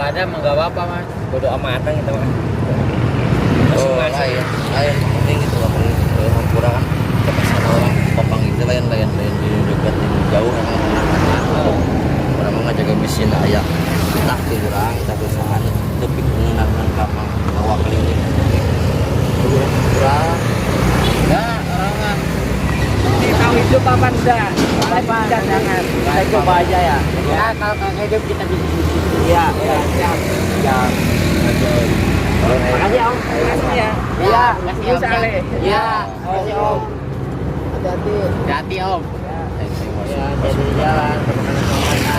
ada mah nggak apa-apa mas. Bodo amatan kita mah. Oh, lain penting itu apa Hampura kan kepesan orang popang itu lain di dekat di jauh orang mau ngajaga mesin ayah tak kurang tapi sangat lebih menggunakan kapal bawa keliling kurang Ya orang mah di tahu hidup apa enggak? Jangan. Kita coba aja ya. Ya kalau hidup kita di sini. Iya. Siap. Makasih Om. Makasih ya. Iya. Makasih Om. Iya. Makasih Om. Hati-hati. Hati-hati Om. Ya, jadi jalan kemana-mana.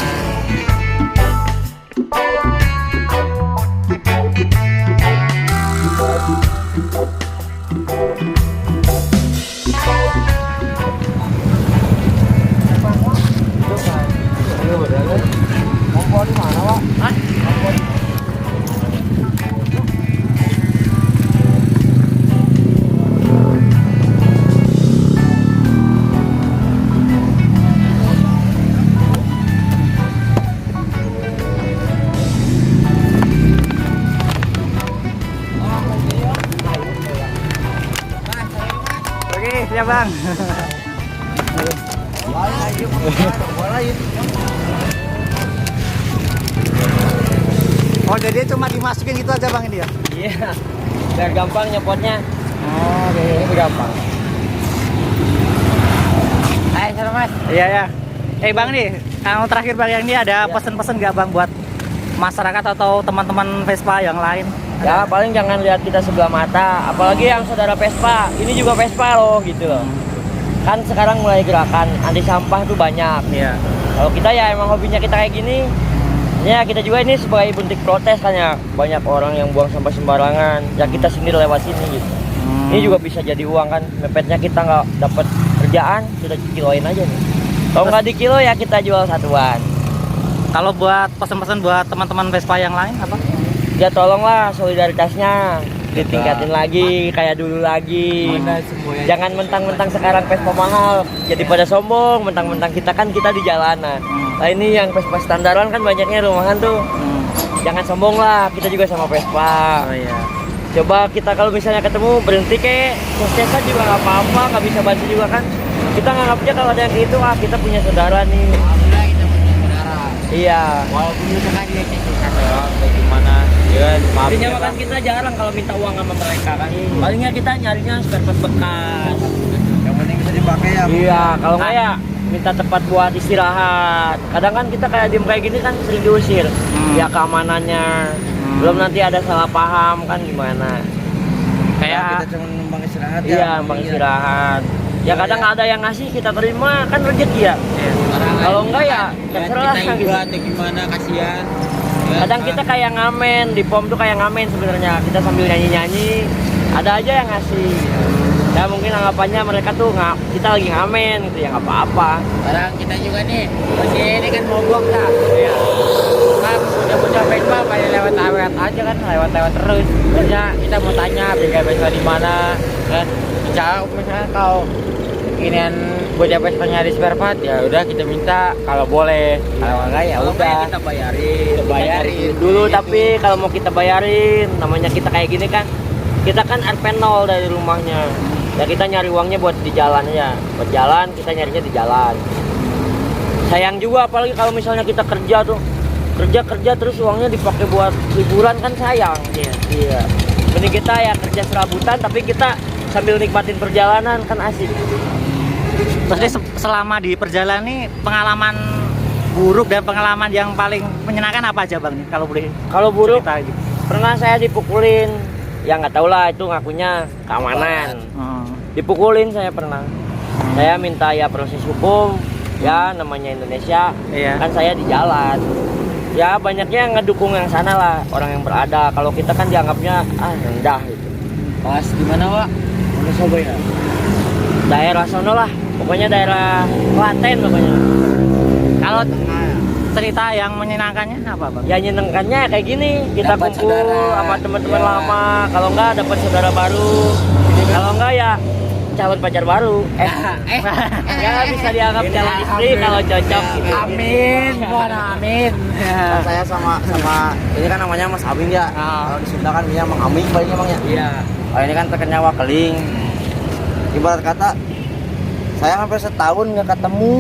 Kompor di mana, Pak? Hah? Kompor. Oke, siap Bang. Oh, jadi cuma dimasukin gitu aja Bang ini ya? Iya. Biar gampang nyopotnya. Oh, oke. Ini gampang. Hai, salam Mas. Iya ya. Bang nih, yang terakhir Bang yang ini ada pesan-pesan nggak Bang buat masyarakat atau teman-teman Vespa yang lain? Ya paling jangan lihat kita sebelah mata, apalagi yang saudara Vespa. Ini juga Vespa loh gitu loh. Kan sekarang mulai gerakan anti sampah tuh banyak. Iya. Kalau kita ya emang hobinya kita kayak gini. Ya kita juga ini sebagai bentuk protes kan ya. Banyak orang yang buang sampah sembarangan. Ya kita sendiri lewat sini gitu. Ini juga bisa jadi uang kan. Mepetnya kita nggak dapat kerjaan, kita kiloin aja nih. Kalau nggak di kilo ya kita jual satuan. Kalau buat pesan-pesan buat teman-teman Vespa yang lain apa? Ya tolonglah solidaritasnya ditingkatin lagi kayak dulu lagi. Jangan mentang-mentang sekarang Vespa mahal jadi pada sombong, mentang-mentang kita di jalanan. Nah ini yang Vespa standaran kan banyaknya rumahan tuh. Jangan sombong lah, kita juga sama Vespa. Oh iya. Coba kita kalau misalnya ketemu berhenti kek, suksesan juga nggak apa-apa, nggak bisa bantu juga kan. Kita nganggapnya kalau ada yang gitu kita punya saudara nih. alhamdulillah kita punya saudara Iya. walaupun misalkan dia cek bagaimana ya maaf Intinya makan kita jarang kalau minta uang sama mereka kan. Palingnya kita nyarinya spare part bekas. yang penting bisa dipakai ya Iya, kalau nggak ya minta tempat buat istirahat. Kadang kan kita kayak diem kayak gini kan sering diusir. Ya keamanannya. Belum nanti ada salah paham kan gimana. kita Kayak cuma numpang istirahat ya iya, bang istirahat. Ya kadang ada yang ngasih kita terima kan rezeki ya. Kalau enggak ya terserah kita gitu. atau gimana kasihan Kadang kita kayak ngamen di pom tuh kayak ngamen sebenarnya. Kita sambil nyanyi-nyanyi, ada aja yang ngasih. Ya mungkin anggapannya mereka tuh kita lagi ngamen gitu ya nggak apa-apa. sekarang kita juga nih masih ini kan mogok tak Iya. kan punya Vespa kayak lewat aja kan lewat terus terusnya kita mau tanya bengkel Vespa di mana kan misalnya kalau inian bocah Vespa nyari spare part ya udah kita minta kalau boleh kalau enggak ya udah kita bayarin dulu tapi kalau mau kita bayarin namanya kita kayak gini kan kita kan RP0 dari rumahnya ya kita nyari uangnya buat di jalan ya buat jalan kita nyarinya di jalan sayang juga apalagi kalau misalnya kita kerja terus uangnya dipakai buat liburan kan sayang iya mending kita ya kerja serabutan tapi kita sambil nikmatin perjalanan kan asik. Terus nih, selama di perjalanan nih pengalaman buruk dan pengalaman yang paling menyenangkan apa aja Bang nih Kalau buruk cerita gitu. pernah saya dipukulin ya nggak tahu lah itu ngakunya keamanan. Dipukulin saya pernah. Saya minta ya proses hukum ya namanya Indonesia. Iya. Kan saya di jalan. Ya banyaknya yang ngedukung yang sana lah orang yang berada. Kalau kita kan dianggapnya rendah gitu. pas di mana Wak? Wonosobo ya Daerah sono lah. Pokoknya daerah Klaten pokoknya. Kalau cerita yang menyenangkannya apa Bang? Ya nyenengkannya kayak gini kita Dapat kumpul saudara. sama teman-teman Ya. lama. Kalau enggak dapat saudara baru. Kalau enggak ya calon pacar baru. Ya bisa dianggap calon istri kalau cocok. Gitu. Amin, amin. Kan saya sama ini kan namanya Mas Abing ya. Kalau di Sunda kan dia Mang Aming palingnya Bang ya. Iya. Oh, ini kan terkenal Wakeling. Ibarat kata saya hampir setahun nggak ketemu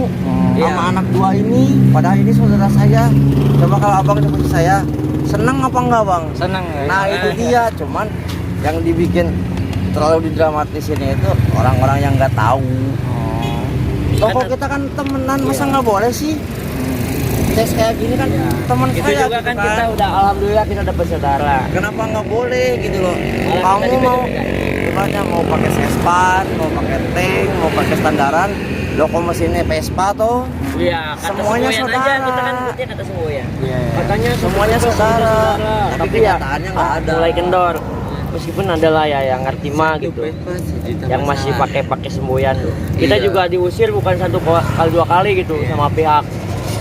sama anak dua ini. Padahal ini saudara saya. Coba kalau abang seperti saya, seneng apa enggak bang? Seneng. Nah itu dia. Cuman yang dibikin terlalu didramatis ini itu orang-orang yang nggak tahu. Kalau kita kan temenan, masa nggak boleh sih? Tes kayak gini kan teman Itu saya juga gitu kan kita udah alhamdulillah kita udah bersaudara. Kenapa nggak boleh gitu loh? Malah Kamu kita mau dibeda-bedain. gimana mau pakai Vespa, mau pakai tank, mau pakai standaran, lo kok mesinnya Vespa tuh? Iya, kata Semuanya semboyan saudara. aja kita kan sebutnya kata semboyan. Iya. Katanya Semuanya saudara. Tapi ya kenyataannya nggak ada. mulai kendor. Meskipun ada lah ya yang ngerti mah gitu. Yang masih pakai semboyan. Kita Iya. juga diusir bukan satu kali dua kali gitu sama pihak.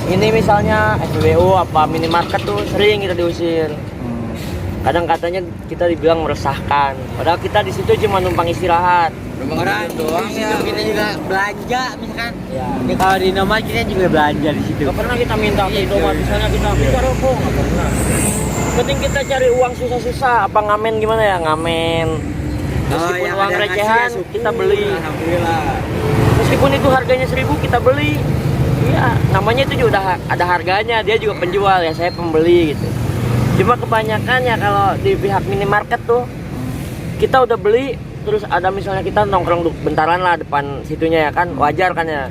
Ini misalnya SPBU apa minimarket tuh sering kita diusir. Kadang katanya kita dibilang meresahkan. Padahal kita di situ cuma numpang istirahat. Orang doang ya. Kita juga belanja misalkan. Ya. Ya, kalau di Indomaret kita juga belanja di situ. Gak pernah kita minta ke Indomaret di sana kita minta rokok, gak pernah. Penting kita cari uang susah-susah, apa ngamen gimana ya ngamen. Meskipun uang recehan kita beli. Alhamdulillah. Meskipun itu harganya 1.000 kita beli. Iya, namanya itu juga udah ada harganya. Dia juga penjual ya, saya pembeli gitu. Cuma kebanyakan ya kalau di pihak minimarket tuh kita udah beli terus ada misalnya kita nongkrong bentaran lah depan situnya ya kan wajar kan ya.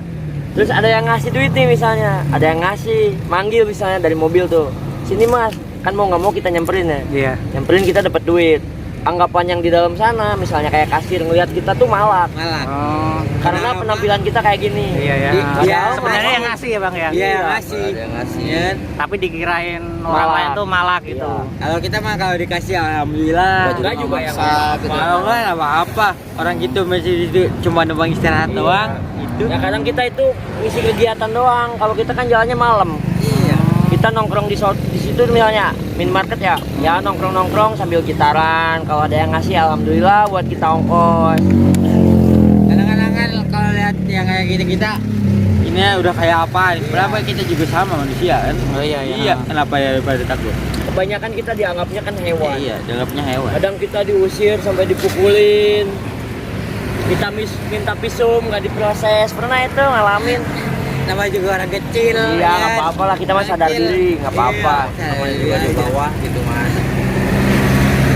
Terus ada yang ngasih duit nih misalnya, ada yang ngasih manggil misalnya dari mobil tuh. Sini Mas, kan mau nggak mau kita nyamperin ya. Iya. Nyamperin kita dapat duit. Anggapan yang di dalam sana misalnya kayak kasir ngelihat kita tuh malak. Oh. Karena penampilan kita kayak gini. Iya ya. Padahal Sebenarnya malak. yang ngasih ya bang ya. Iya, Ada yang ngasih. Tapi dikirain orang Malak. lain tuh malak gitu. Iya. Kalau kita mah kalau dikasih alhamdulillah. Enggak juga yang maksa, gitu. Kalau enggak apa-apa. Orang gitu masih cuma numpang istirahat Iya. doang. Itu. Ya kadang kita itu ngisi kegiatan doang. Kalau kita kan jalannya malam. Iya. Kita nongkrong di situ misalnya minimarket ya. Ya nongkrong sambil gitaran. Kalau ada yang ngasih alhamdulillah buat kita ongkos. Kadang-kadang kan kalau lihat yang kayak kita ini udah kayak apa? Berapa kita juga sama manusia kan? Oh iya iya. Iya. Kenapa ya pada takut? Kebanyakan kita dianggapnya kan hewan. Iya, dianggapnya hewan. Kadang kita diusir sampai dipukulin. Kita minta visum nggak diproses. Pernah itu ngalamin. Namanya juga orang kecil. Iya nggak apa-apa lah kita mah sadar diri nggak apa-apa. Namanya juga di bawah gitu mas.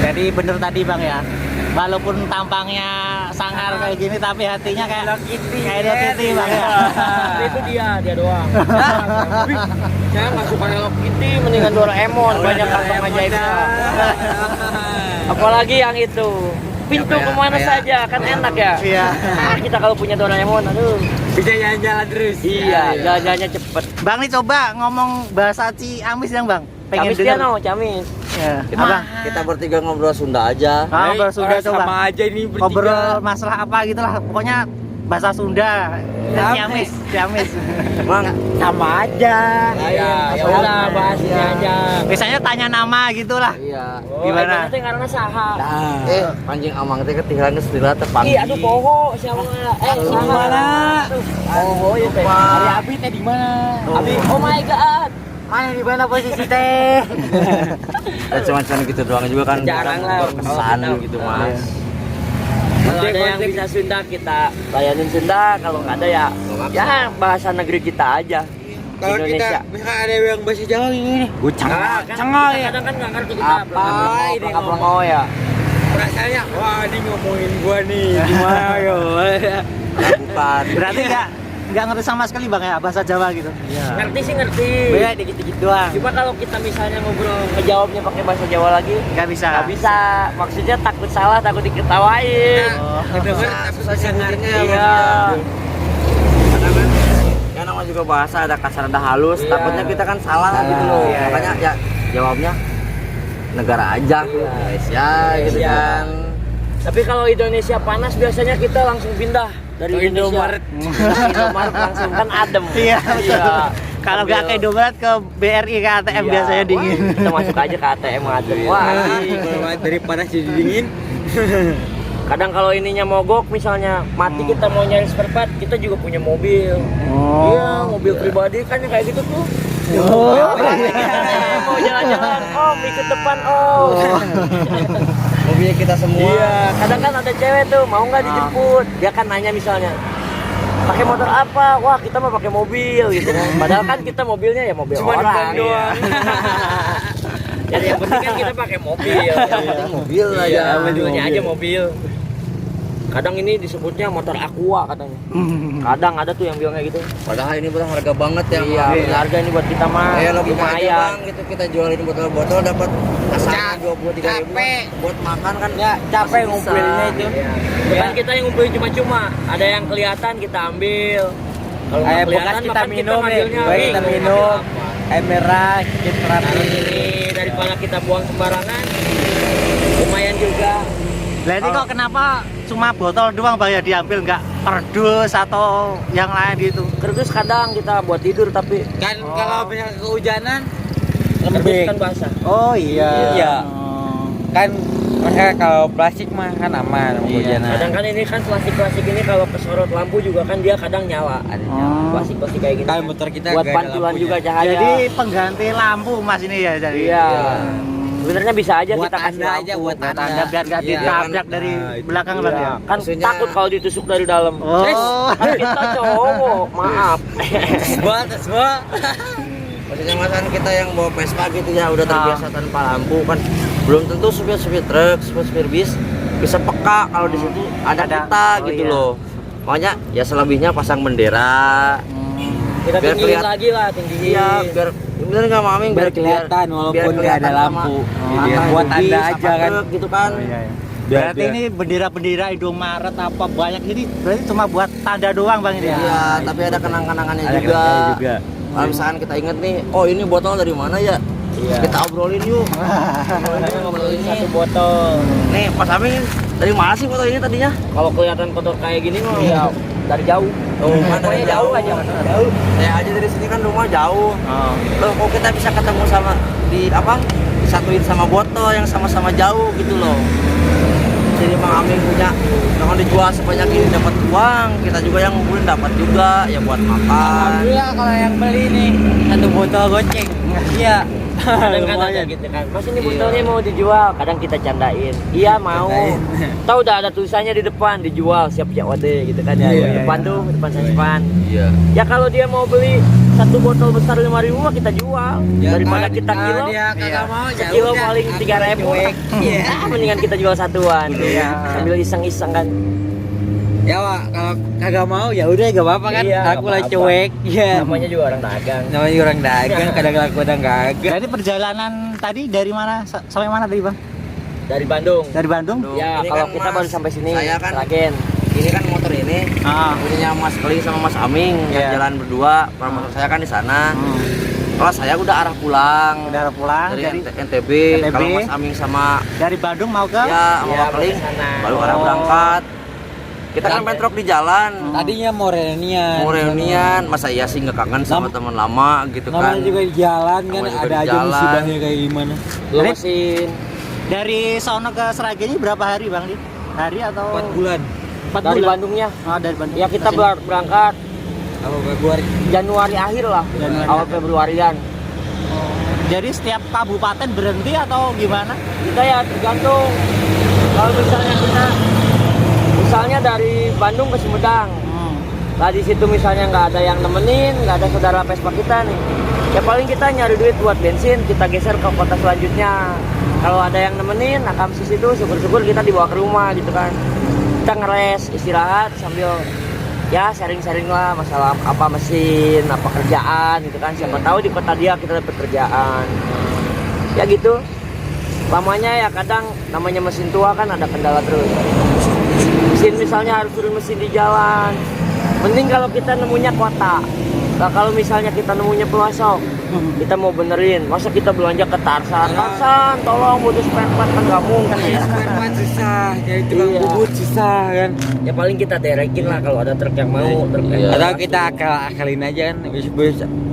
Jadi bener tadi bang ya. Walaupun tampangnya sangar kayak gini tapi hatinya kayak Hello Kitty bang ya. Tapi itu dia doang. Saya nggak suka Hello Kitty, mendingan Doraemon banyak kantong ajaibnya. Apalagi yang itu pintu Ya, kemana kayak- saja kan enak ya. Iya. Kita kalau punya Doraemon, aduh. Bisa jalan-jalan terus. Iya, jalan-jalannya cepet. Bang nih coba ngomong bahasa Ciamis yang bang. Pengen Camis dia denger. no, camis. Ya. Kita, Apa? kita bertiga ngobrol Sunda aja. Ah, ngobrol Sunda Orang coba. sama aja ini bertiga. Ngobrol masalah apa gitu lah. Pokoknya bahasa Sunda. Ciamis. Ciamis. Mang, Sama aja. Iya, ya udah, udah bahasnya iya. aja. Biasanya tanya nama gitu lah. iya. Gimana? Itu karena saha. Nah. Anjing amang teh ketinggalan geus lila tepang. Iya, aduh poho siapa? Di saha. mana? Poho itu teh. Hari Abi teh di mana? Abi, oh my god. Mana di mana posisi teh? Ya cuman gitu doang juga kan. Jarang bukan lah. berkesan Kalau gitu kita- mas. Kalau ada yang bisa Sunda kita layanin Sunda, kalau nggak ada ya ya bahasa negeri kita aja. Kalau Indonesia. kita misalkan ada yang bahasa Jawa ini, gue Nah, kan cengal ya. kadang kan nggak ngerti kita Apa ini pelongo ya. Rasanya, wah ini ngomongin gua nih, gimana yo? Bukan. Berarti nggak ngerti sama sekali bang ya bahasa Jawa gitu. Ngerti sih ngerti. Beda dikit-dikit doang. Cuma kalau kita misalnya ngobrol ngejawabnya pakai bahasa Jawa lagi Nggak bisa. nggak bisa. Maksudnya takut salah, takut diketawain. Oh. Kedenger Susah- tapi susah bisa nyebutinnya ngerti. Iya. Kadang kan ya namanya juga bahasa ada kasar ada halus. Iya. Takutnya kita kan salah gitu loh. Iya, Makanya ya jawabnya negara aja Indonesia gitu Iya. kan. Tapi kalau Indonesia panas biasanya kita langsung pindah dari Ke Indomaret. Ke Indomaret langsung kan adem. Iya, betul. Kalau nggak ke Indomaret ke BRI ke ATM Iya. biasanya dingin. Wah, kita masuk aja ke ATM adem. Wah, Wah, kalau daripada jadi dingin. Kadang kalau ininya mogok misalnya mati kita mau nyari spare part, kita juga punya mobil. Oh. Iya, mobil pribadi kan yang kayak gitu tuh. Oh. Mau jalan-jalan, Om ikut depan Om. Mobilnya kita semua. Iya, kadang kan ada cewek tuh mau nggak dijemput, dia kan nanya misalnya pakai motor apa, wah kita mah pakai mobil gitu kan, padahal kan kita mobilnya ya mobil Cuma orang. depan doang. Jadi yang penting kan kita pakai mobil, yang penting mobil aja, Iya, mobilnya mobil. aja mobil. Kadang ini disebutnya motor aqua katanya. Kadang ada tuh yang bilang kayak gitu. Padahal ini bang harga banget ya. Iya, harga ini buat kita mah Ya logika aja lumayan. bang, gitu kita jualin botol-botol dapat asalnya 23.000 capek. buat makan kan Ya, capek masih bisa. ngumpulinnya itu. Iya. Bukan kita yang ngumpulin cuma-cuma, ada yang kelihatan kita ambil. Kalau nggak Kayak bekas kelihatan kita makan minum nih, ngambilnya. baik kita Iya, minum, apa. air merah, sedikit Nah, terapi. ini daripada kita buang sembarangan, lumayan juga. Lah ini kok kenapa cuma botol doang bang ya diambil, nggak kardus atau yang lain gitu? Kerdus kadang kita buat tidur tapi Kan Oh. kalau misalnya kehujanan, kerdus lembek. kan basah. Oh iya. Iya. Oh. Kan maksudnya kalau plastik mah kan aman sama Iya. kehujanan. Kadang kan ini kan plastik-plastik ini kalau kesorot lampu juga kan dia kadang nyala. Ada Oh. nyala. Plastik-plastik kayak gini. Kan kan. motor kita buat nggak ada pantulan lampunya. juga cahaya. Jadi pengganti lampu mas ini ya jadi. iya. Sebenarnya bisa aja Buat kita kasih tanda lampu. aja, buat tanda. biar nggak Iya. ditabrak dari Nah, itu. belakang Iya. bang ya. Kan Maksudnya- takut kalau ditusuk dari dalam. Oh. Kan kita cowok, maaf. Semua. Maksudnya masan kita yang bawa Vespa gitu ya udah terbiasa tanpa lampu kan belum tentu supir-supir truk, supir bis bisa peka kalau di situ ada kita Oh, gitu iya. loh. Makanya ya selebihnya pasang bendera. Kita Biar tinggiin kelihatan. lagi lah, tinggiin. Iya, biar bener nggak maming Biar kelihatan walaupun nggak ada lampu. Iya, buat tanda aja kan. gitu kan. Oh, iya, iya. Biar- Berarti biar- ini bendera-bendera Indomaret apa banyak ini berarti cuma buat tanda doang bang ini ya? Iya, tapi ada kenang-kenangannya Ada juga. kenangannya juga. Kalau misalkan kita inget nih, oh ini botol dari mana ya? Iya. Kita obrolin yuk. Kita ngobrolin satu botol. Nih, Mas Amin dari mana sih botol ini tadinya? Kalau kelihatan kotor kayak gini mah ya dari jauh. Oh, mana Pokoknya dari jauh aja. Jauh. Saya aja dari sini kan rumah jauh. Oh. Loh, kok kita bisa ketemu sama di apa? Disatuin sama botol yang sama-sama jauh gitu loh. Jadi Bang Amin punya, jangan dijual sebanyak ini dapat uang, kita juga yang ngumpulin dapat juga ya buat makan. Alhamdulillah kalau yang beli nih satu botol goceng. Iya. Kadang kan ada gitu kan. Mas ini botolnya mau dijual, kadang kita candain. Iya mau. Tahu udah ada tulisannya di depan dijual siap COD gitu kan ya. Iya, Di depan tuh, depan Sanspan. Iya. Ya kalau dia mau beli satu botol besar 5.000 kita jual daripada kan, kita kalau kilo. dia kagak mau ya Sekilo udah, paling aku 3.000. cuek. Iya. Mendingan kita jual satuan. Iya. Sambil iseng-iseng kan. Ya Wak, kalau kagak mau ya udah gak apa-apa kan. Iya, Aku nggak lah apa-apa. cuek. Iya. Namanya juga orang dagang. Namanya orang dagang, kadang laku kadang kagak. Jadi perjalanan tadi dari mana sampai mana tadi bang? Dari Bandung. Dari Bandung? Ya Ini kalau kan kita Mas, baru sampai sini. saya kan- Seragen. Ini kan motor ini Ah. punyanya Mas Keling sama Mas Aming Iya. yang jalan berdua. Kalau motor saya kan di sana. Kalau saya udah arah pulang Udah pulang dari dari NTB. NTB. Kalau Mas Aming sama dari Bandung mau ke? ya sama Iya, Pak Keling ke sana. baru arah Oh. berangkat. Kita kan bentrok di jalan. Tadinya mau reunian. Mau reunian, masa iya sih nggak kangen sama teman lama gitu kan? Namanya juga di jalan kan, Namanya juga ada di aja jalan. musibahnya kayak gimana. Belum mesin. Dari sono ke Seragen ini berapa hari bang? Di? Hari atau? 4 bulan. 4 Dari bulan? Bandungnya. Oh, dari Bandung. Ya kita Ke sini. berangkat Apa Februari? Januari akhir lah. Januari Awal akhir. Februarian. Jadi setiap kabupaten berhenti atau gimana? Kita ya tergantung. Kalau misalnya dari Bandung ke Sumedang. Nah di situ misalnya nggak ada yang nemenin, nggak ada saudara Vespa kita nih. Ya paling kita nyari duit buat bensin, kita geser ke kota selanjutnya. Kalau ada yang nemenin, nah kamsis itu syukur-syukur kita dibawa ke rumah gitu kan. Kita ngeres, istirahat sambil ya sharing-sharing lah masalah apa mesin, apa kerjaan gitu kan. Siapa tahu di kota dia kita dapat kerjaan. Ya gitu. Lamanya ya kadang namanya mesin tua kan ada kendala terus. Mesin misalnya harus turun mesin di jalan. Mending kalau kita nemunya kota. Nah, kalau misalnya kita nemunya pelosok, kita mau benerin. Masa kita belanja ke Tarsan? Tarsan, tolong butuh spare part kan nggak mungkin ya. Spare part susah, jadi tukang Iya. bubut susah kan. Ya paling kita derekin lah kalau ada truk yang mau. Truk yang Iya. Atau mau. kita akalin aja kan,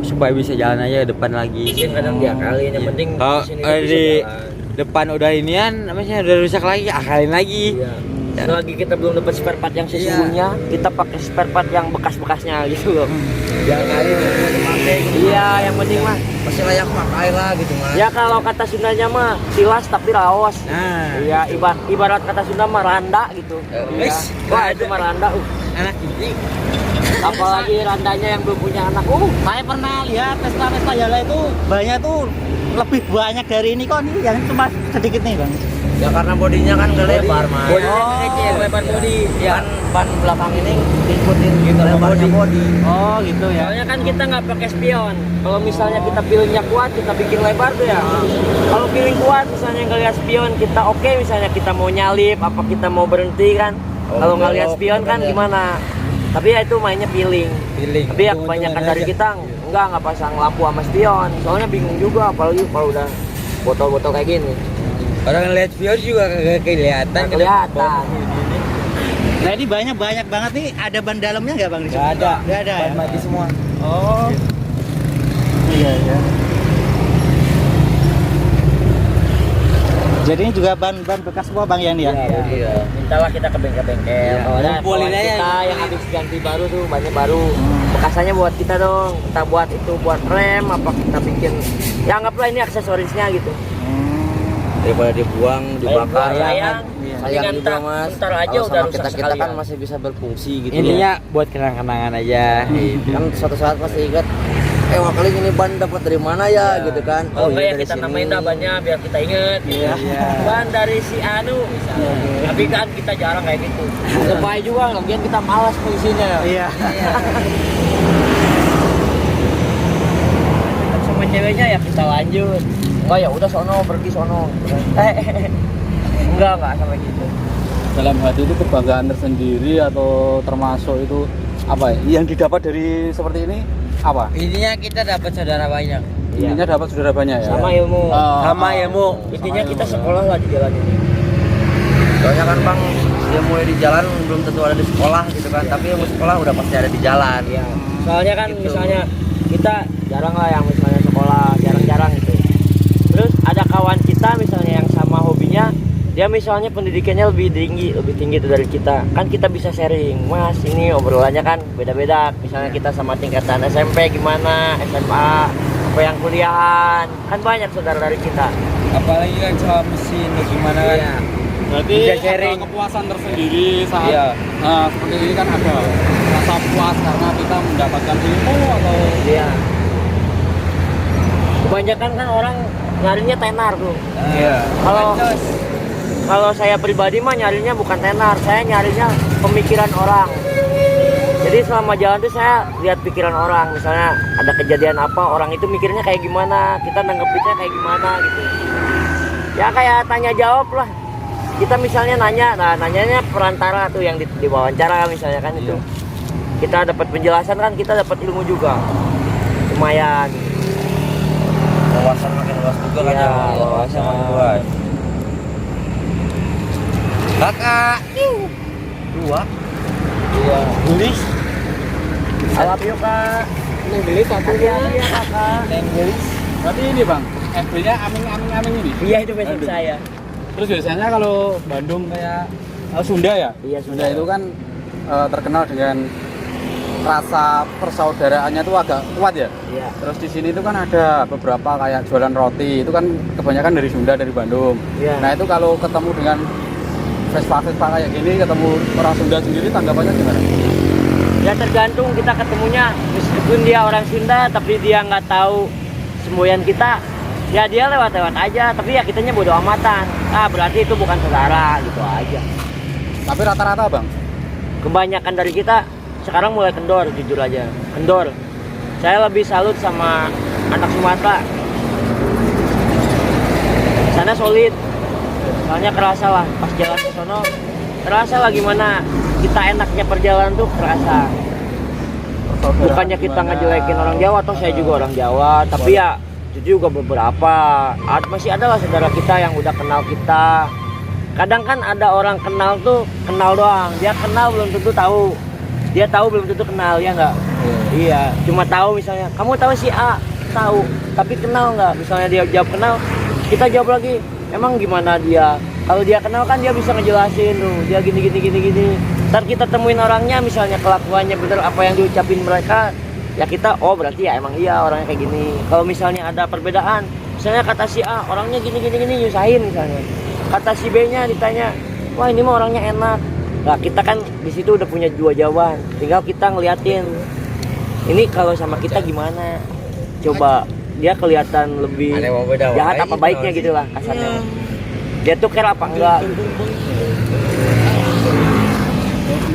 supaya bisa jalan aja ke depan lagi. Mesin kadang diakalin. Yang penting Kalau mesin itu bisa di jalan. depan udah inian, namanya udah rusak lagi, akalin lagi. Iya. selagi kita belum dapat spare part yang sesungguhnya, kita pakai spare part yang bekas-bekasnya gitu loh. Biar kali dipakai gitu. Iya, yang penting mah Masih layak pakai lah gitu mas. ya kalau kata Sundanya mah tilas tapi raos. Nah, Iya, ibarat kata Sunda mah randa gitu. Iya. Wis, Wah, itu mah randa. anak ini. Apalagi randanya yang belum punya anak. Saya pernah lihat Tesla Yala itu banyak tuh lebih banyak dari ini kok, nih yang cuma sedikit nih bang. Ya karena bodinya kan gak lebar mas. Bodinya kecil, lebar bodi. Ya. Ban belakang ini diikutin gitu lebarnya bodi. Oh gitu ya. Soalnya kan kita nggak pakai spion. Kalau misalnya kita pilihnya kuat, kita bikin lebar tuh ya. Kalau pilih kuat, misalnya nggak lihat spion, kita oke. Misalnya kita mau nyalip, apa kita mau berhenti kan? Kalau nggak lihat spion kan gimana? Tapi ya itu mainnya feeling. Tapi ya kebanyakan dari kita nggak pasang lampu sama spion. Soalnya bingung juga, apalagi kalau udah botol-botol kayak gini. Orang lihat spion juga kagak kelihatan. Nggak kelihatan. Nah ini banyak banget nih. Ada ban dalamnya nggak bang? Nggak ada. Nggak ada. Ban Ya? mati semua. Oh. Iya ya. Jadi ini juga ban bekas semua bang Yan ya? Iya. Mintalah kita ke bengkel-bengkel. Kalau ada Ngumpulin kawan aja. kita yang habis ganti baru tuh, bannya baru. Bekasannya buat kita dong. Kita buat itu buat rem apa kita bikin. Ya anggaplah ini aksesorisnya gitu. Daripada dibuang, dibakar. Sayang. Sayang juga mas. Ntar aja Kalau udah sama rusak kita kan sekalian. masih bisa berfungsi gitu. Intinya buat kenang-kenangan aja. Kan suatu saat pasti ingat. Wah kali ini ban dapat dari mana ya gitu kan? Kalau iya, ya dari kita sini. namain dah bannya biar kita inget. Iya. Ban dari si Anu misalnya. Tapi kan kita jarang kayak gitu. Lebay juga, lagian kita malas posisinya. Iya. Sama ceweknya ya kita lanjut. Enggak ya udah sono pergi sono. Enggak sampai gitu. Dalam hati itu kebanggaan tersendiri atau termasuk itu apa ya? Yang didapat dari seperti ini apa? Intinya kita dapat saudara banyak. Intinya dapat saudara banyak ya. Sama ilmu. Sama ilmu. Intinya kita sekolah lah di jalan ini. Soalnya kan bang, dia mulai di jalan belum tentu ada di sekolah gitu kan. Tapi ilmu sekolah udah pasti ada di jalan. Iya. Soalnya kan Gitu. misalnya kita jarang lah yang misalnya sekolah jarang-jarang gitu. Terus ada kawan kita misalnya yang sama hobinya, dia misalnya pendidikannya lebih tinggi tuh dari kita. Kan kita bisa sharing, Mas, ini obrolannya kan beda-beda. Misalnya kita sama tingkatan SMP gimana, SMA, apa yang kuliahan. Kan banyak saudara dari kita. Apalagi kan soal mesin gimana kan. Iya. Berarti Bisa ada sharing. kepuasan tersendiri saat Iya. seperti ini kan ada rasa puas karena kita mendapatkan ilmu atau Iya. Kebanyakan kan orang nyarinya tenar tuh. Iya. Kalau saya pribadi mah nyarinya bukan tenar, saya nyarinya pemikiran orang. Jadi selama jalan tuh saya lihat pikiran orang. Misalnya ada kejadian apa, orang itu mikirnya kayak gimana, kita nanggepinnya kayak gimana gitu. Ya kayak tanya jawab lah. Kita misalnya nanya, nah nanyanya perantara tuh yang diwawancara misalnya kan itu. Kita dapat penjelasan kan, kita dapat ilmu juga. Lumayan. Wawasan makin luas juga kan Iya, ya. wawasan. makin luas. Kakak. Dua. Iya. Gelis. Alap yuk kak. Neng gelis satunya. Iya kakak. Neng gelis. berarti ini bang, FB-nya aming ini. Iya itu Facebook Bandung. saya. Terus biasanya kalau Bandung kayak Sunda ya? Iya Sunda itu kan terkenal dengan rasa persaudaraannya itu agak kuat ya. Iya. Terus di sini itu kan ada beberapa kayak jualan roti, itu kan kebanyakan dari Sunda, dari Bandung. Iya. Nah itu kalau ketemu dengan Vespa kayak gini, ketemu orang Sunda sendiri, tanggapannya gimana? Ya tergantung kita ketemunya. Meskipun dia orang Sunda tapi dia nggak tahu semboyan kita, ya dia lewat-lewat aja. Tapi ya kitanya bodo amatan. Ah berarti itu bukan saudara gitu aja. Tapi rata-rata bang, Kebanyakan dari kita sekarang mulai kendor, jujur aja. Kendor. Saya lebih salut sama anak Sumatera. Sana solid. Soalnya kerasa lah pas jalan ke sono, terasa lah gimana kita enaknya perjalanan tuh kerasa. persaudaraan Bukannya kita gimana? ngejelekin orang Jawa, atau saya juga orang Jawa, tapi ya itu juga beberapa masih ada lah saudara kita yang udah kenal kita. Kadang kan ada orang kenal tuh kenal doang, dia kenal belum tentu tahu, dia tahu belum tentu kenal, ya nggak? Iya, cuma tahu misalnya kamu tahu si A, tahu, tapi kenal nggak? Misalnya dia jawab kenal, kita jawab lagi, emang gimana dia Kalau dia kenal kan dia bisa ngejelasin tuh, dia gini. Ntar kita temuin orangnya, misalnya kelakuannya bener apa yang diucapin mereka, ya kita oh berarti ya emang iya orangnya kayak gini. Kalau misalnya ada perbedaan, misalnya kata si A orangnya gini nyusahin misalnya, kata si B nya ditanya, wah ini mah orangnya enak. Nah kita kan di situ udah punya dua jawaban, tinggal kita ngeliatin ini kalau sama kita gimana, coba dia kelihatan lebih Ada yang beda, jahat wah, apa ini baiknya sih. gitu lah kasarnya. Dia tuh care apa enggak.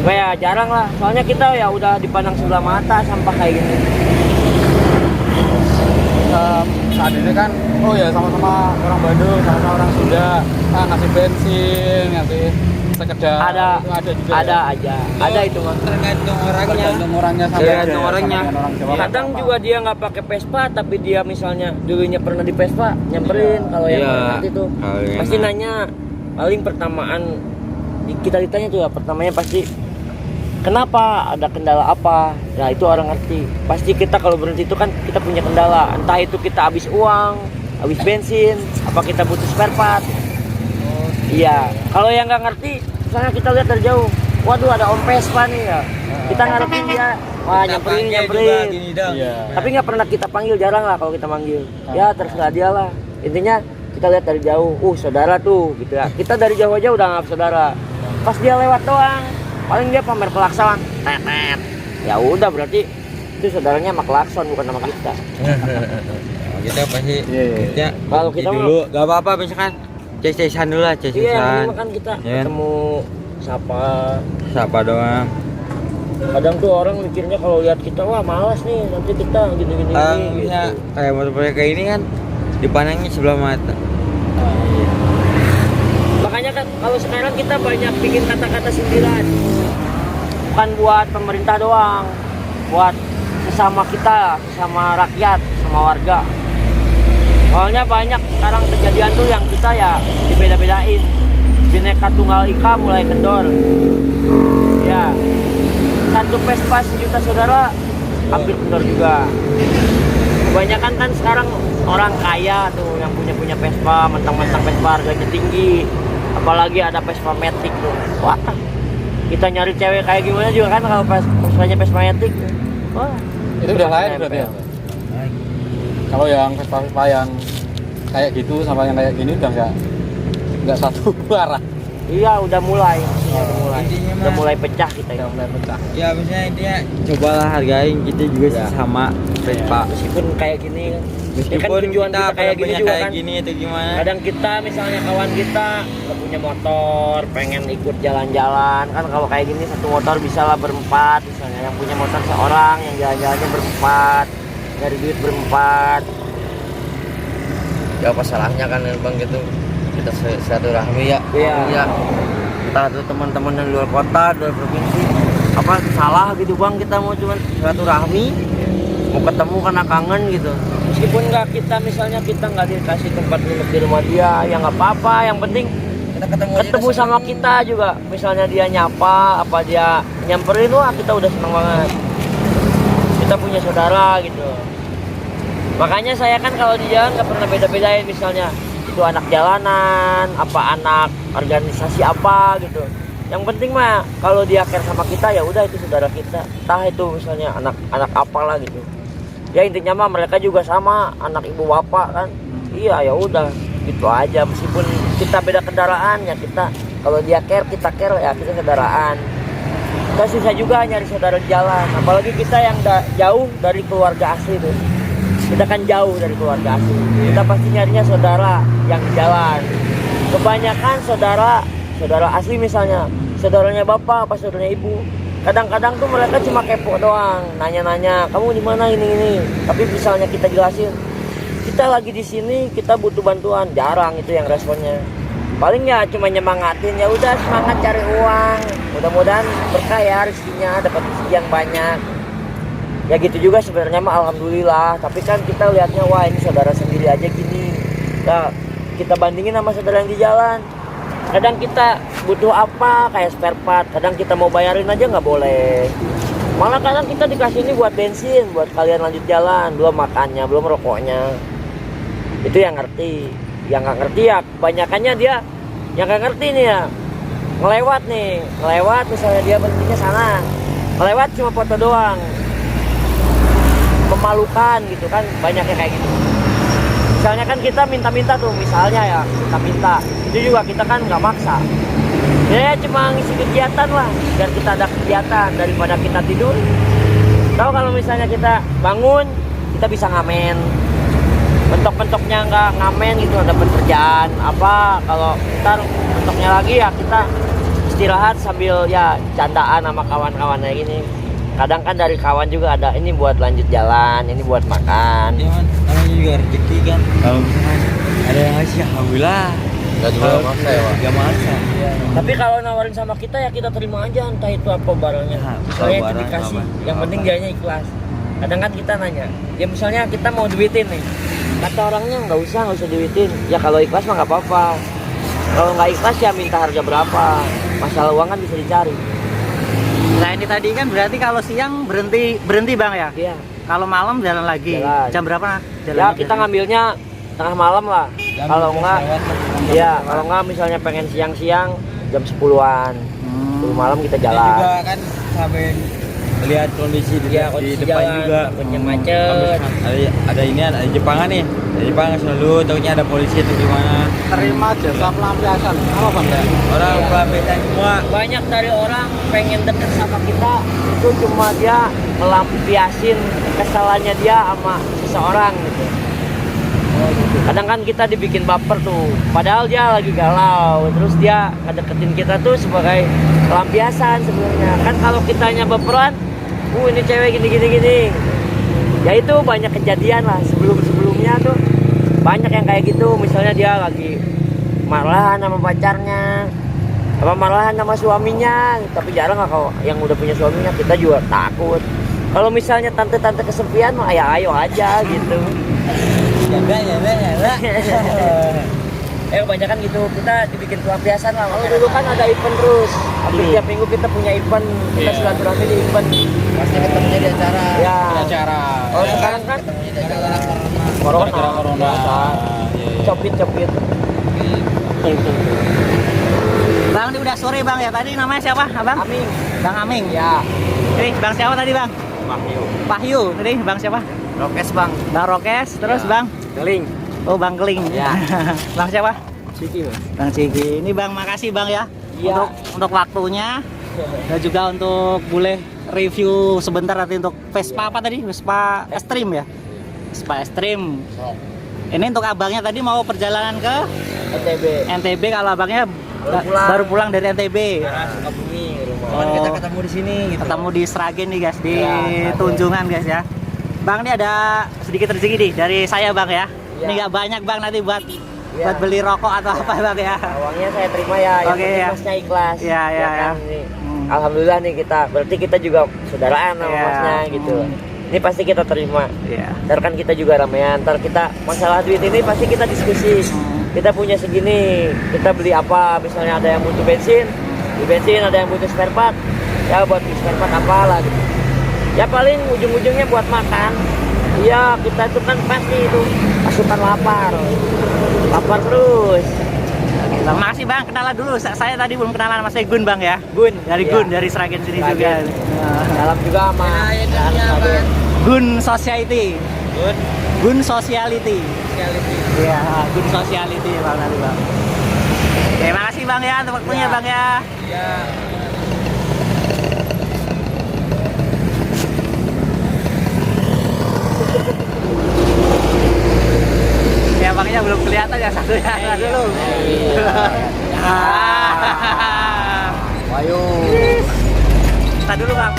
Kayak jarang lah, soalnya kita ya udah dipandang sebelah mata sampah kayak gini. Saat ini kan, oh ya sama-sama orang Bandung, sama-sama orang Sunda, ngasih bensin, ngasih sekedar Ada itu ada juga. ada aja, ada itu mah. Tergantung orangnya. Tergantung orangnya sama Tergantung sama orangnya. dengan orang Jawa. Kadang juga dia nggak pakai Vespa, tapi dia misalnya dulunya pernah di Vespa, nyamperin kalau yang Iya. ngerti itu Kalau yang pasti enak. nanya. Paling pertamaan kita ditanya tuh ya, pertamanya pasti kenapa, ada kendala apa. Nah itu orang ngerti. Pasti kita kalau berhenti itu kan kita punya kendala, entah itu kita habis uang, habis bensin, apa kita butuh spare part. Iya, kalau yang nggak ngerti, misalnya kita lihat dari jauh, waduh ada Om Vespa nih ya, kita ngarepin dia, wah nyamperin. Iya. Tapi nggak pernah kita panggil, jarang lah kalau kita manggil. Ya terserah dia lah. Intinya kita lihat dari jauh, saudara tuh gitu ya. Kita dari jauh aja udah nggak saudara. Pas dia lewat doang, paling dia pamer klakson, tetet. Ya udah berarti itu saudaranya sama klakson bukan sama kita. Kita pasti Iya. kita Kalau kita mah- dulu gak apa-apa misalkan cecesan dulu lah Iya, cecesan. mending makan kita Iya. ketemu sapa. Siapa doang. Kadang tuh orang mikirnya kalau lihat kita wah malas nih, nanti kita gini-gini. Bisa kayak motor mereka ini kan dipandangnya sebelah mata. Makanya kan kalau sekarang kita banyak bikin kata-kata sindiran, bukan buat pemerintah doang, buat sesama kita, sesama rakyat, sama warga. Soalnya banyak sekarang kejadian tuh yang kita ya dibeda-bedain. Bineka Tunggal Ika mulai kendor. Ya, satu Vespa 1 juta saudara hampir kendor juga. Kebanyakan kan sekarang orang kaya tuh yang punya Vespa, mentang-mentang Vespa harganya tinggi. Apalagi ada Vespa Matic tuh. Wah, kita nyari cewek kayak gimana juga kan kalau Vespanya Vespa Matic. Wah, Itu udah lain nempel. berarti ya. Kalau yang Vespa yang kayak gitu sama yang kayak gini udah nggak satu arah. Iya, udah mulai. Intinya Udah mah- mulai pecah kita Udah ya. mulai pecah. Ya misalnya intinya cobalah hargain kita juga Ya. sama Vespa. Meskipun kayak gini kan. Ya kan Meskipun tujuan kita kayak gini juga kayak kan. gini atau gimana. Kadang kita misalnya kawan kita nggak punya motor, pengen ikut jalan-jalan kan, kalau kayak gini satu motor bisa lah berempat, misalnya yang punya motor seorang, yang jalan-jalannya berempat, nyari duit berempat. Ya apa salahnya kan bang gitu, kita silaturahmi ya. Iya. Ya entah itu teman-teman yang di luar kota, di luar provinsi, apa salah gitu bang, kita mau cuman silaturahmi, mau ketemu karena kangen gitu. Meskipun nggak kita misalnya kita nggak dikasih tempat nginep di rumah dia, ya nggak apa-apa, yang penting Kita ketemu aja ketemu udah sama seneng. kita juga. Misalnya dia nyapa, apa dia nyamperin, wah kita udah seneng banget. Kita punya saudara gitu. Makanya saya kan kalau di jalan nggak pernah beda-bedain, misalnya itu anak jalanan, apa anak organisasi apa gitu. Yang penting mah kalau dia care sama kita ya udah itu saudara kita. Entah itu misalnya anak apalah gitu. Ya intinya mah mereka juga sama anak ibu bapak kan. Iya ya udah gitu aja, meskipun kita beda kendaraan ya kita, kalau dia care kita care ya kita kendaraan. Kita susah juga nyari saudara di jalan, apalagi kita yang jauh dari keluarga asli tuh. Kita kan jauh dari keluarga asli, kita pasti nyarinya saudara yang di jalan. Kebanyakan saudara asli misalnya saudaranya bapak apa saudaranya ibu, kadang-kadang tuh mereka cuma kepo doang, nanya-nanya kamu di mana ini. Tapi misalnya kita jelasin kita lagi di sini, kita butuh bantuan, jarang itu yang responnya. Paling ya cuma nyemangatin, ya udah semangat cari uang, mudah-mudahan berkah ya rezekinya, dapat rezeki yang banyak. Ya gitu juga sebenarnya mah alhamdulillah, tapi kan kita lihatnya wah ini saudara sendiri aja gini. Kita bandingin sama saudara yang di jalan. Kadang kita butuh apa kayak spare part, kadang kita mau bayarin aja nggak boleh. Malah kadang kita dikasih ini buat bensin, buat kalian lanjut jalan, belum makannya, belum rokoknya. Itu yang ngerti. Yang nggak ngerti ya kebanyakannya dia yang nggak ngerti nih ya, ngelewat misalnya dia berhentinya sana, ngelewat cuma foto doang, memalukan gitu kan, banyaknya kayak gitu. Misalnya kan kita minta-minta tuh, misalnya ya minta-minta, itu juga kita kan nggak maksa, ya cuma ngisi kegiatan lah, biar kita ada kegiatan daripada kita tidur. Tahu kalau misalnya kita bangun, kita bisa ngamen, mentok-mentoknya nggak ngamen gitu, ada pekerjaan apa. Kalau ntar mentoknya lagi ya kita istirahat sambil ya candaan sama kawan-kawannya gini. Kadang kan dari kawan juga ada, ini buat lanjut jalan, ini buat makan. Ya man, namanya juga rezeki kan. Kalau misalkan ada yang ngasih, alhamdulillah. Nggak juga maksa ya Pak. Gak maksa. Tapi kalau nawarin sama kita ya kita terima aja, entah itu apa barangnya. Nah, Misalnya itu barang dikasih, apa? yang penting dianya ikhlas. Kadang kan kita nanya, ya misalnya kita mau duitin nih, kata orangnya nggak usah duitin. Ya kalau ikhlas mah nggak apa-apa. Kalau nggak ikhlas ya minta harga berapa. Masalah uang kan bisa dicari. Nah ini tadi kan berarti kalau siang berhenti bang ya? Iya. Kalau malam jalan lagi. Jalan. Jam berapa? Jalan Ya kita ngambilnya tengah malam lah. Kalau enggak, ya kalau enggak misalnya pengen siang-siang jam 10-an. 10 malam kita Dia jalan. juga kan sampai lihat kondisi di, Iya, di kondisi depan jalan, juga. takutnya macet. Ada ini ada Jepangan nih. Ada Jepangan selalu takutnya ada polisi atau gimana. Terima jasa pelampiasan apa bang ya? Orang pelampiasan semua. Banyak dari orang pengen deket sama kita itu cuma dia melampiasin kesalahannya dia sama seseorang gitu. Kadang kan kita dibikin baper tuh, padahal dia lagi galau, terus dia ngedeketin kita tuh sebagai pelampiasan sebenarnya. Kan kalau kitanya baperan, ini cewek gini. Ya itu banyak kejadian lah sebelumnya tuh, banyak yang kayak gitu. Misalnya dia lagi marahan sama pacarnya, apa marahan sama suaminya, tapi jarang lah kalau yang udah punya suaminya. Kita juga takut. Kalau misalnya tante-tante kesepian mah ya ayo aja gitu. Ya. Kebanyakan gitu, kita dibikin pelampiasan lah. Kalau dulu kan ada event terus, hampir tiap minggu kita punya event, kita silaturahmi di event. Pasti ketemunya di acara. Ya. Acara. Kalau sekarang kan Ketemunya di acara. corona. Biasa. Copit. Bang ini udah sore bang ya. Tadi namanya siapa abang? Aming. Bang Aming. Ya. Ini bang siapa tadi bang? Pahyu. Tadi bang siapa? Rokes bang. Bang Rokes. Terus Ya. bang? Geling. Oh bang Keling. Ya. Bang siapa? Ciki. Bang Ciki. Ini bang makasih bang ya. Iya. Untuk waktunya. Dan juga untuk boleh review sebentar nanti untuk Vespa apa tadi? Vespa Extreme ya? Vespa Extreme. Ini untuk abangnya tadi mau perjalanan ke NTB. NTB, kalau abangnya baru pulang dari NTB. Sukabumi rumah. Oh. Kita ketemu di sini gitu. Ketemu di Sragen nih guys, di Ya, Tunjungan guys ya. Bang ini ada sedikit rezeki nih dari saya bang ya. Ya. Ini nggak banyak bang, nanti buat Ya. buat beli rokok atau apa bang ya. Uangnya saya terima ya, yang Oke, penting ya. masnya ikhlas. Ya, ya, kan? ya. Ini, Hmm. Alhamdulillah nih kita, berarti kita juga saudaraan sama Ya. masnya gitu. Hmm. Ini pasti kita terima. Iya. Ntar kan kita juga ramean, ntar kita masalah duit ini pasti kita diskusi. Kita punya segini, kita beli apa, misalnya ada yang butuh bensin, di bensin, ada yang butuh spare part, ya buat beli spare part apalah gitu. Ya paling ujung-ujungnya buat makan. Iya, kita itu kan pasti itu pasukan lapar terus. Oke, bang, makasih bang, kenalan dulu. Saya tadi belum kenalan sama saya Gun bang ya. Gun, Dari iya. Gun, dari Sragen sini juga. Sragen. Dalam juga sama Sragen. Gun Society. Gun Sociality. Iya, Gun Sociality bang tadi bang. Oke, makasih bang ya untuk waktunya bang ya. Ya bangnya belum kelihatan ya satunya. Lihat dulu. Ayo. Kita dulu bang.